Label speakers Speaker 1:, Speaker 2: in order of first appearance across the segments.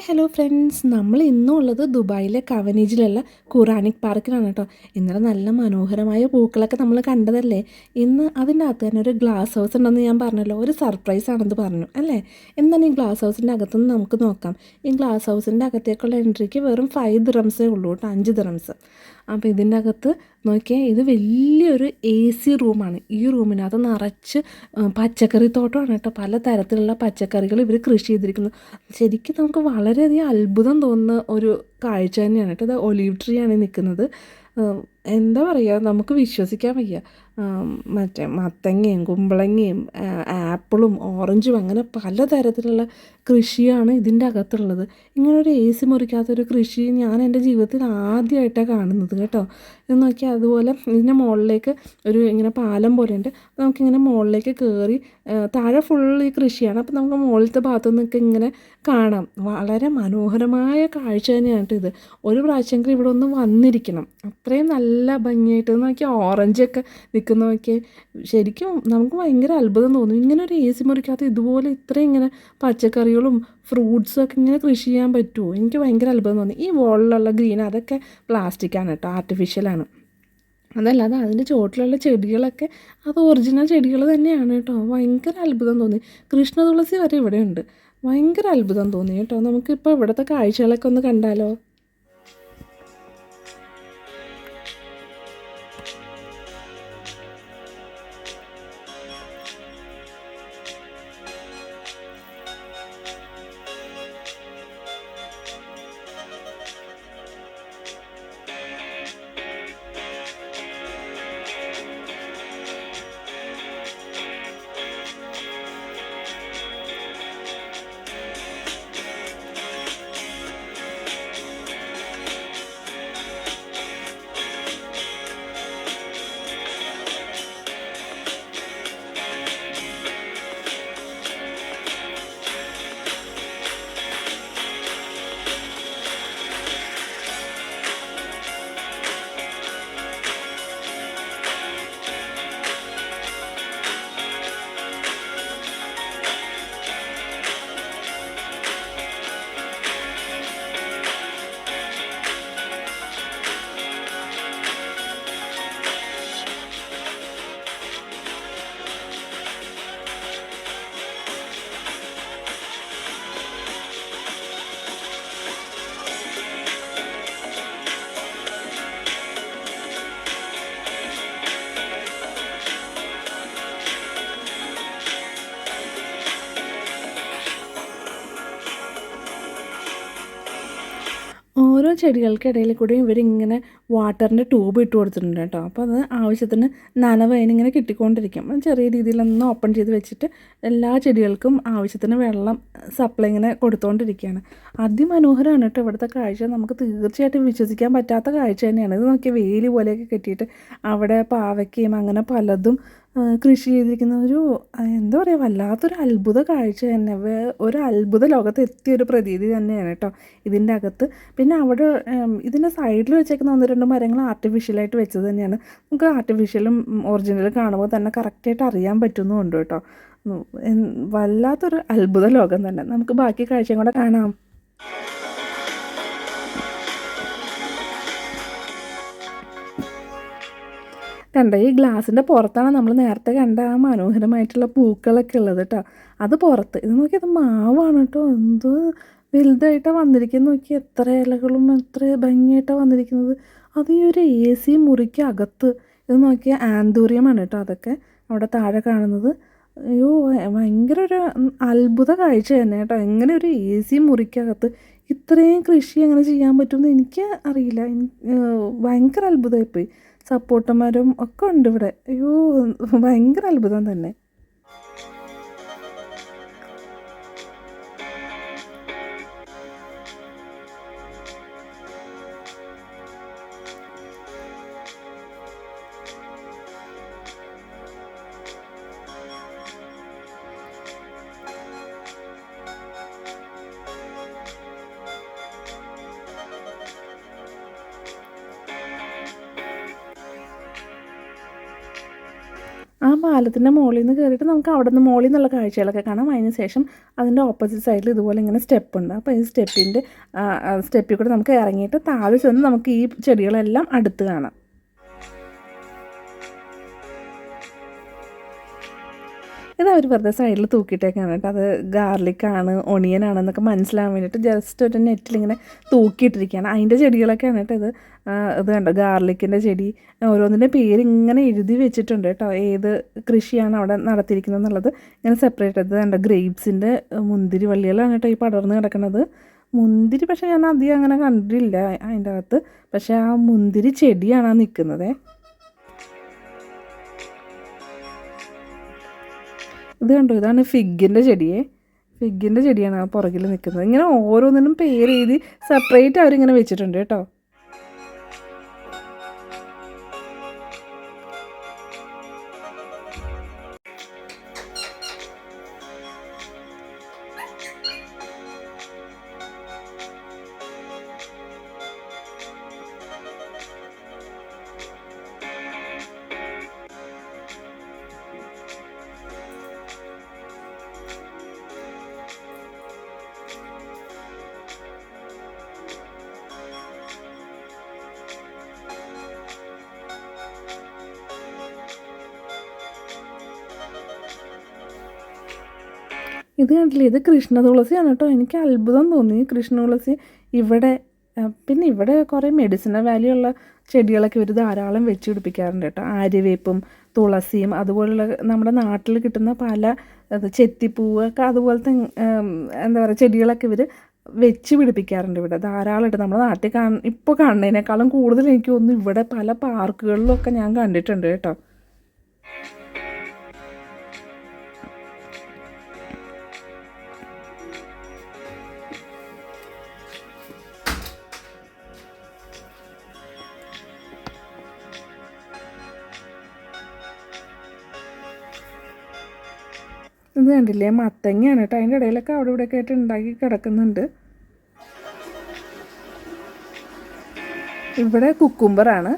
Speaker 1: Hello friends, നമ്മൾ ഇന്നും ഉള്ളത് ദുബായിലെ കവനേജിലുള്ള ഖുറാനിക് പാർക്കിലാണ് കേട്ടോ. ഇന്നലെ നല്ല മനോഹരമായ പൂക്കളൊക്കെ നമ്മൾ കണ്ടതല്ലേ. ഇന്ന് അതിൻ്റെ അകത്ത് തന്നെ ഒരു ഗ്ലാസ് ഹൗസ് ഉണ്ടെന്ന് ഞാൻ പറഞ്ഞല്ലോ, ഒരു സർപ്രൈസ് ആണെന്ന് പറഞ്ഞു അല്ലേ. എന്താണ് ഈ ഗ്ലാസ് ഹൗസിൻ്റെ അകത്തുനിന്ന് നമുക്ക് നോക്കാം. ഈ ഗ്ലാസ് ഹൗസിൻ്റെ അകത്തേക്കുള്ള എൻട്രിക്ക് വെറും 5 ദിറംസേ ഉള്ളൂ കേട്ടോ, 5 ദിറംസ്. അപ്പോൾ ഇതിൻ്റെ അകത്ത് നോക്കിയാൽ ഇത് വലിയൊരു AC റൂമാണ്. ഈ റൂമിനകത്ത് നിറച്ച് പച്ചക്കറി തോട്ടമാണ് കേട്ടോ. പല തരത്തിലുള്ള പച്ചക്കറികൾ ഇവർ കൃഷി ചെയ്തിരിക്കുന്നു. ശരിക്കും നമുക്ക് വളരെയധികം അത്ഭുതം തോന്നുന്ന ഒരു കാഴ്ച തന്നെയാണ് കേട്ടോ. ഇത് ഒലീവ് ട്രീ ആണ് നിൽക്കുന്നത്. എന്താ പറയുക, നമുക്ക് വിശ്വസിക്കാൻ വയ്യ. മറ്റേ മത്തങ്ങയും കുമ്പളങ്ങയും ആപ്പിളും ഓറഞ്ചും അങ്ങനെ പലതരത്തിലുള്ള കൃഷിയാണ് ഇതിൻ്റെ അകത്തുള്ളത്. ഇങ്ങനൊരു AC മുറിക്കാത്തൊരു കൃഷി ഞാൻ എൻ്റെ ജീവിതത്തിൽ ആദ്യമായിട്ടാണ് കാണുന്നത് കേട്ടോ. ഇത് നോക്കിയാൽ അതുപോലെ ഇതിൻ്റെ മുകളിലേക്ക് ഒരു ഇങ്ങനെ പാലം പോലെയുണ്ട്. നമുക്കിങ്ങനെ മുകളിലേക്ക് കയറി താഴെ ഫുൾ ഈ കൃഷിയാണ്. അപ്പോൾ നമുക്ക് മുകളിലത്തെ ഭാഗത്തു നിന്നൊക്കെ ഇങ്ങനെ കാണാം. വളരെ മനോഹരമായ കാഴ്ച തന്നെയാണ് ഇത്. ഒരു പ്രാവശ്യമെങ്കിലും ഇവിടെ ഒന്ന് വന്നിരിക്കണം. അത്രയും നല്ല ഭംഗിയായിട്ട് നോക്കിയാൽ ഓറഞ്ചൊക്കെ നിൽക്കുന്ന നോക്കിയാൽ ശരിക്കും നമുക്ക് ഭയങ്കര അത്ഭുതം തോന്നും. ഇങ്ങനെ ഒരു AC മുറിക്കകത്ത് ഇതുപോലെ ഇത്രയും ഇങ്ങനെ പച്ചക്കറികളും ഫ്രൂട്ട്സും ഒക്കെ ഇങ്ങനെ കൃഷി ചെയ്യാൻ പറ്റുമോ? എനിക്ക് ഭയങ്കര അത്ഭുതം തോന്നി. ഈ വോളിലുള്ള ഗ്രീൻ അതൊക്കെ പ്ലാസ്റ്റിക്കാണ് കേട്ടോ, ആർട്ടിഫിഷ്യലാണ്. അതല്ലാതെ അതിൻ്റെ ചുവട്ടിലുള്ള ചെടികളൊക്കെ അത് ഒറിജിനൽ ചെടികൾ തന്നെയാണ് കേട്ടോ. ഭയങ്കര അത്ഭുതം തോന്നി. കൃഷ്ണ തുളസി വരെ ഇവിടെ ഉണ്ട്. ഭയങ്കര അത്ഭുതം തോന്നി കേട്ടോ. നമുക്കിപ്പോൾ ഇവിടുത്തെ കാഴ്ചകളൊക്കെ ഒന്ന് കണ്ടാലോ. ഓരോ ചെടികൾക്കിടയിൽ കൂടി ഇവരിങ്ങനെ വാട്ടറിൻ്റെ ട്യൂബ് ഇട്ട് കൊടുത്തിട്ടുണ്ട് കേട്ടോ. അപ്പോൾ അത് ആവശ്യത്തിന് നനവ് അതിനിങ്ങനെ കിട്ടിക്കൊണ്ടിരിക്കും. ചെറിയ രീതിയിലൊന്ന് ഓപ്പൺ ചെയ്ത് വെച്ചിട്ട് എല്ലാ ചെടികൾക്കും ആവശ്യത്തിന് വെള്ളം സപ്ലൈ ഇങ്ങനെ കൊടുത്തുകൊണ്ടിരിക്കുകയാണ്. അതിമനോഹരമാണ് കേട്ടോ ഇവിടുത്തെ കാഴ്ച. നമുക്ക് തീർച്ചയായിട്ടും വിശ്വസിക്കാൻ പറ്റാത്ത കാഴ്ച തന്നെയാണ്. ഇത് നോക്കിയാൽ വേലി പോലെയൊക്കെ കെട്ടിയിട്ട് അവിടെ പാവയ്ക്കയും അങ്ങനെ പലതും കൃഷി ചെയ്തിരിക്കുന്ന ഒരു എന്താ പറയുക, വല്ലാത്തൊരു അത്ഭുത കാഴ്ച തന്നെ. ഒരു അത്ഭുത ലോകത്ത് എത്തിയൊരു പ്രതീതി തന്നെയാണ് കേട്ടോ ഇതിൻ്റെ അകത്ത്. പിന്നെ അവിടെ ഇതിൻ്റെ സൈഡിൽ വെച്ചേക്കുന്ന 1-2 മരങ്ങൾ ആർട്ടിഫിഷ്യലായിട്ട് വെച്ചത് തന്നെയാണ്. നമുക്ക് ആർട്ടിഫിഷ്യലും ഒറിജിനലും കാണുമ്പോൾ തന്നെ കറക്റ്റായിട്ട് അറിയാൻ പറ്റുന്നുമുണ്ട് കേട്ടോ. വല്ലാത്തൊരു അത്ഭുത ലോകം തന്നെ. നമുക്ക് ബാക്കി കാഴ്ചയും കൂടെ കാണാം. കണ്ട ഈ ഗ്ലാസിൻ്റെ പുറത്താണ് നമ്മൾ നേരത്തെ കണ്ട ആ മനോഹരമായിട്ടുള്ള പൂക്കളൊക്കെ ഉള്ളത് കേട്ടോ. അത് പുറത്ത്. ഇത് നോക്കി, അത് മാവാണ് കേട്ടോ. എന്ത് വലുതായിട്ടാണ് വന്നിരിക്കുന്നത് നോക്കി. എത്ര ഇലകളും എത്ര ഭംഗിയായിട്ടാണ് വന്നിരിക്കുന്നത്. അത് ഈ ഒരു AC മുറിക്ക് അകത്ത്. ഇത് നോക്കിയാൽ ആന്തൂര്യമാണ് കേട്ടോ അതൊക്കെ അവിടെ താഴെ കാണുന്നത്. അയ്യോ, ഭയങ്കര ഒരു അത്ഭുത കാഴ്ച തന്നെ കേട്ടോ. എങ്ങനെ ഒരു AC മുറിക്കകത്ത് ഇത്രയും കൃഷി എങ്ങനെ ചെയ്യാൻ പറ്റുമെന്ന് എനിക്ക് അറിയില്ല. ഭയങ്കര അത്ഭുതമായിപ്പോയി. സപ്പോട്ടമരം ഒക്കെ ഉണ്ട് ഇവിടെ. അയ്യോ, ഭയങ്കര അത്ഭുതം തന്നെ. ആ പാലത്തിൻ്റെ മുകളിൽ നിന്ന് കയറിയിട്ട് നമുക്ക് അവിടെ നിന്ന് മുകളിൽ നിന്നുള്ള കാഴ്ചകളൊക്കെ കാണാം. അതിന് ശേഷം അതിൻ്റെ ഓപ്പോസിറ്റ് സൈഡിൽ ഇതുപോലെ ഇങ്ങനെ സ്റ്റെപ്പുണ്ട്. അപ്പോൾ ഈ സ്റ്റെപ്പിൽ കൂടെ നമുക്ക് ഇറങ്ങിയിട്ട് താഴെ ചെന്ന് നമുക്ക് ഈ ചെടികളെല്ലാം അടുത്ത് കാണാം. ഇത് അവർ വെറുതെ സൈഡിൽ തൂക്കിയിട്ടേക്കാണ് കേട്ടോ. അത് ഗാർലിക്കാണ്, ഒണിയനാണെന്നൊക്കെ മനസ്സിലാവാൻ വേണ്ടിയിട്ട് ജസ്റ്റ് ഒരു നെറ്റിലിങ്ങനെ തൂക്കിയിട്ടിരിക്കുകയാണ്. അതിൻ്റെ ചെടികളൊക്കെയാണ് കേട്ടോ ഇത്. ഇത് കണ്ടോ, ഗാർലിക്കിൻ്റെ ചെടി. ഓരോന്നിൻ്റെ പേര് ഇങ്ങനെ എഴുതി വെച്ചിട്ടുണ്ട് കേട്ടോ, ഏത് കൃഷിയാണ് അവിടെ നടത്തിയിരിക്കുന്നത് എന്നുള്ളത് ഇങ്ങനെ സെപ്പറേറ്റ്. ഇത് കണ്ടോ, ഗ്രേപ്സിൻ്റെ മുന്തിരി വള്ളികളാണ് കേട്ടോ ഈ പടർന്ന് കിടക്കുന്നത്. മുന്തിരി പക്ഷേ ഞാൻ അധികം അങ്ങനെ കണ്ടിട്ടില്ല അതിൻ്റെ അകത്ത്. പക്ഷേ ആ മുന്തിരി ചെടിയാണ് ആ നിൽക്കുന്നത്. ഇത് കണ്ടോ, ഇതാണ് ഫിഗിൻ്റെ ചെടിയാണ് ആ പുറകിൽ നിൽക്കുന്നത്. ഇങ്ങനെ ഓരോന്നിനും പേര് എഴുതി സെപ്പറേറ്റ് അവരിങ്ങനെ വെച്ചിട്ടുണ്ട് കേട്ടോ. ഇത് കണ്ടില്ലേ, ഇത് കൃഷ്ണ തുളസിയാണ് കേട്ടോ. എനിക്ക് അത്ഭുതം തോന്നി കൃഷ്ണ തുളസി ഇവിടെ. പിന്നെ ഇവിടെ കുറേ മെഡിസിനൽ വാല്യൂ ഉള്ള ചെടികളൊക്കെ ഇവർ ധാരാളം വെച്ച് പിടിപ്പിക്കാറുണ്ട് കേട്ടോ. ആര്യവേപ്പും തുളസിയും അതുപോലുള്ള നമ്മുടെ നാട്ടിൽ കിട്ടുന്ന പല ചെത്തിപ്പൂവൊക്കെ അതുപോലത്തെ എന്താ പറയുക ചെടികളൊക്കെ ഇവർ വെച്ച് പിടിപ്പിക്കാറുണ്ട് ഇവിടെ ധാരാളമായിട്ട്. നമ്മുടെ നാട്ടിൽ ഇപ്പോൾ കാണുന്നതിനേക്കാളും കൂടുതൽ എനിക്ക് തോന്നുന്നു ഇവിടെ പല പാർക്കുകളിലൊക്കെ ഞാൻ കണ്ടിട്ടുണ്ട് കേട്ടോ. ഇത് കണ്ടില്ലേ, മത്തങ്ങയാണ് കേട്ടോ. അതിൻ്റെ ഇടയിലൊക്കെ അവിടെ ഇവിടെയൊക്കെ ആയിട്ട് ഉണ്ടാക്കി കിടക്കുന്നുണ്ട്. ഇവിടെ കുക്കുംബറാണ്.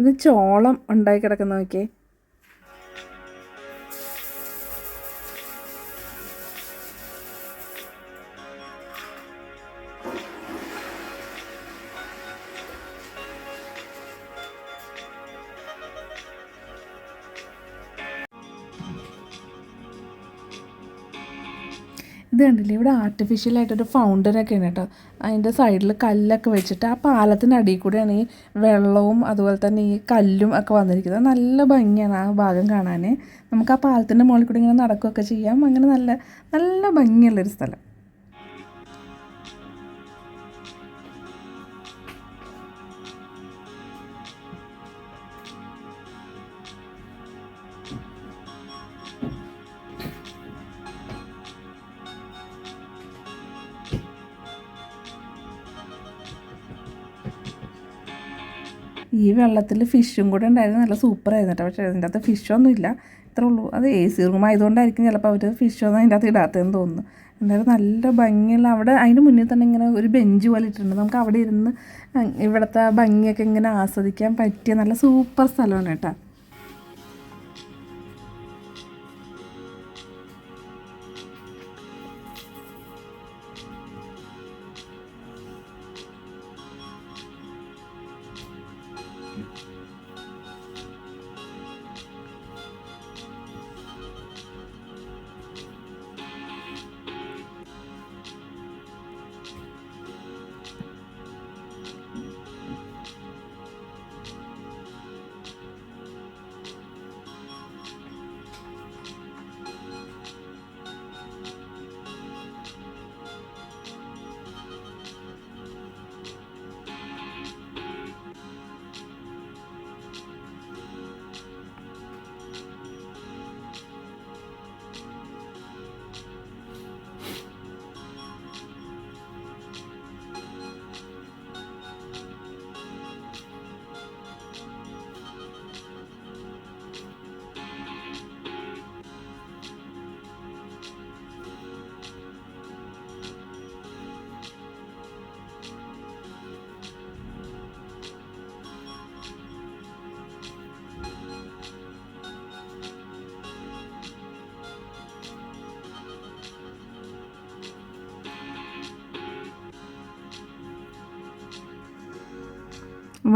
Speaker 1: ഇത് ചോളം ഉണ്ടായി കിടക്കുന്ന നോക്കിയേ. ഇത് കണ്ടില്ലേ, ഇവിടെ ആർട്ടിഫിഷ്യലായിട്ടൊരു ഫൗണ്ടനൊക്കെയാണ് കേട്ടോ. അതിൻ്റെ സൈഡിൽ കല്ലൊക്കെ വെച്ചിട്ട് ആ പാലത്തിൻ്റെ അടിയിൽ കൂടെയാണ് ഈ വെള്ളവും അതുപോലെ തന്നെ ഈ കല്ലും ഒക്കെ വന്നിരിക്കുന്നത്. നല്ല ഭംഗിയാണ് ആ ഭാഗം കാണാൻ. നമുക്ക് ആ പാലത്തിൻ്റെ മുകളിൽ കൂടി ഇങ്ങനെ നടക്കുകയൊക്കെ ചെയ്യാം. അങ്ങനെ നല്ല നല്ല ഭംഗിയുള്ളൊരു സ്ഥലം. ഈ വെള്ളത്തിൽ ഫിഷും കൂടെ ഉണ്ടായിരുന്നു, നല്ല സൂപ്പറായിരുന്നു കേട്ടോ. പക്ഷേ അതിൻ്റെ അകത്ത് ഫിഷൊന്നും ഇല്ല, ഇത്രേ ഉള്ളൂ. അത് AC റൂം ആയതുകൊണ്ടായിരിക്കും ചിലപ്പോൾ അവർ ഫിഷൊന്നും അതിൻ്റെ അകത്ത് ഇടാത്തതെന്ന് തോന്നുന്നു. എന്തായാലും നല്ല ഭംഗിയുള്ള, അവിടെ അതിന് മുന്നിൽ തന്നെ ഇങ്ങനെ ഒരു ബെഞ്ച് പോലെ ഇട്ടിട്ടുണ്ട്. നമുക്ക് അവിടെ ഇരുന്ന് ഇവിടുത്തെ ഭംഗിയൊക്കെ ഇങ്ങനെ ആസ്വദിക്കാൻ പറ്റിയ നല്ല സൂപ്പർ സ്ഥലമാണ് കേട്ടോ.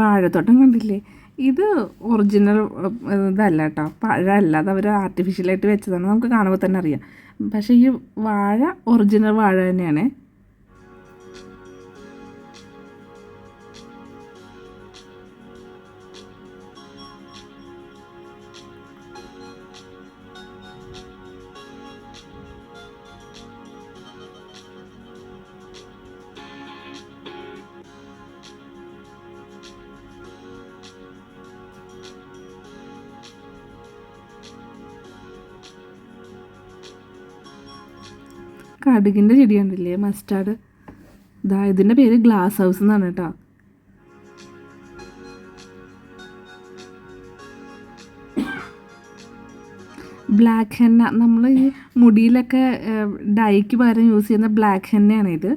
Speaker 1: വാഴത്തോട്ടം കണ്ടില്ലേ? ഇത് ഒറിജിനൽ ഇതല്ല കേട്ടോ, പഴമല്ല, അത് അവർ ആർട്ടിഫിഷ്യലായിട്ട് വെച്ചതാണ്, നമുക്ക് കാണുമ്പോൾ തന്നെ അറിയാം. പക്ഷേ ഈ വാഴ ഒറിജിനൽ വാഴ തന്നെയാണ്. കടുകിൻ്റെ ചെടി കണ്ടില്ലേ, മസ്റ്റാർഡ്. ഇതിൻ്റെ പേര് ഗ്ലാസ് ഹൗസ് എന്നാണ് കേട്ടോ. ബ്ലാക്ക് ഹെന്ന, നമ്മൾ ഈ മുടിയിലൊക്കെ ഡൈക്ക് പകരം യൂസ് ചെയ്യുന്ന ബ്ലാക്ക് ഹെന്നയാണ് ഇത്.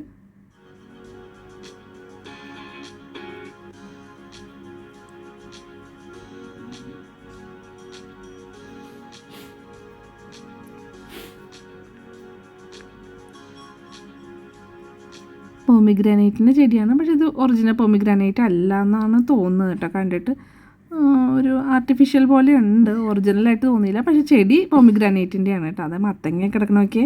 Speaker 1: പൊമിഗ്രാനൈറ്റിൻ്റെ ചെടിയാണ്, പക്ഷേ ഇത് ഒറിജിനൽ പൊമിഗ്രാനൈറ്റ് അല്ല എന്നാണ് തോന്നുന്നത് കേട്ടോ. കണ്ടിട്ട് ഒരു ആർട്ടിഫിഷ്യൽ പോലെ ഉണ്ട്, ഒറിജിനലായിട്ട് തോന്നിയില്ല. പക്ഷേ ചെടി പൊമിഗ്രാനൈറ്റിൻ്റെയാണ് കേട്ടോ. അത് മത്തങ്ങ കിടക്കണമൊക്കെ.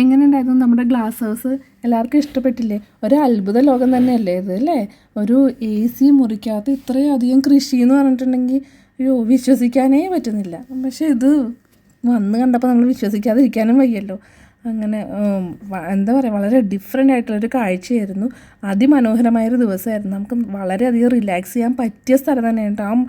Speaker 1: എങ്ങനെ ഉണ്ടായിരുന്നു നമ്മുടെ ഗ്ലാസ് ഹൗസ്? എല്ലാവർക്കും ഇഷ്ടപ്പെട്ടില്ലേ? ഒരു അത്ഭുത ലോകം തന്നെയല്ലേ ഇത്, അല്ലേ? ഒരു AC മുറിക്കകത്ത് ഇത്രയും അധികം കൃഷി എന്ന് പറഞ്ഞിട്ടുണ്ടെങ്കിൽ അയ്യോ, വിശ്വസിക്കാനേ പറ്റുന്നില്ല. പക്ഷേ ഇത് വന്ന് കണ്ടപ്പോൾ നമ്മൾ വിശ്വസിക്കാതിരിക്കാനും വയ്യല്ലോ. അങ്ങനെ എന്താ പറയുക, വളരെ ഡിഫറെൻ്റ് ആയിട്ടുള്ളൊരു കാഴ്ചയായിരുന്നു. അതിമനോഹരമായൊരു ദിവസമായിരുന്നു. നമുക്ക് വളരെയധികം റിലാക്സ് ചെയ്യാൻ പറ്റിയ സ്ഥലം തന്നെയാണ്.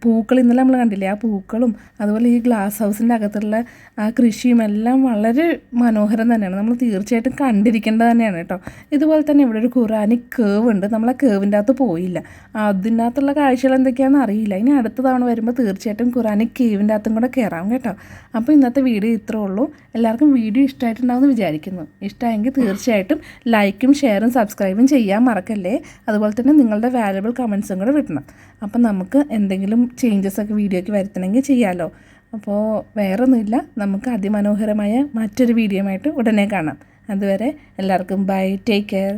Speaker 1: പൂക്കൾ ഇന്നലെ നമ്മൾ കണ്ടില്ലേ, ആ പൂക്കളും അതുപോലെ ഈ ഗ്ലാസ് ഹൗസിൻ്റെ അകത്തുള്ള ആ കൃഷിയും എല്ലാം വളരെ മനോഹരം തന്നെയാണ്. നമ്മൾ തീർച്ചയായിട്ടും കണ്ടിരിക്കേണ്ടത് തന്നെയാണ് കേട്ടോ. ഇതുപോലെ തന്നെ ഇവിടെ ഒരു ഖുറാനിക് കേവ് ഉണ്ട്. നമ്മൾ ആ കേവിൻ്റെ അകത്ത് പോയില്ല. അതിൻ്റെ അകത്തുള്ള കാഴ്ചകൾ എന്തൊക്കെയാണെന്ന് അറിയില്ല. ഇനി അടുത്ത തവണ വരുമ്പോൾ തീർച്ചയായിട്ടും ഖുറാനിക് കേവിൻ്റെ അകത്തും കൂടെ കയറാം കേട്ടോ. അപ്പോൾ ഇന്നത്തെ വീഡിയോ ഇത്രേ ഉള്ളൂ. എല്ലാവർക്കും വീഡിയോ ഇഷ്ടമായിട്ടുണ്ടാവുമെന്ന് വിചാരിക്കുന്നു. ഇഷ്ടമായെങ്കിൽ തീർച്ചയായിട്ടും ലൈക്കും ഷെയറും സബ്സ്ക്രൈബും ചെയ്യാൻ മറക്കല്ലേ. അതുപോലെ തന്നെ നിങ്ങളുടെ വാല്യുബിൾ കമൻസും കൂടെ വിടണം. അപ്പം നമുക്ക് എന്തെങ്കിലും ചേഞ്ചസ് ഒക്കെ വീഡിയോയ്ക്ക് വരുത്തണമെങ്കിൽ ചെയ്യാമല്ലോ. അപ്പോൾ വേറെ ഒന്നുമില്ല, നമുക്ക് അതിമനോഹരമായ മറ്റൊരു വീഡിയോ ആയിട്ട് ഉടനെ കാണാം. അതുവരെ എല്ലാവർക്കും ബൈ, ടേക്ക് കെയർ.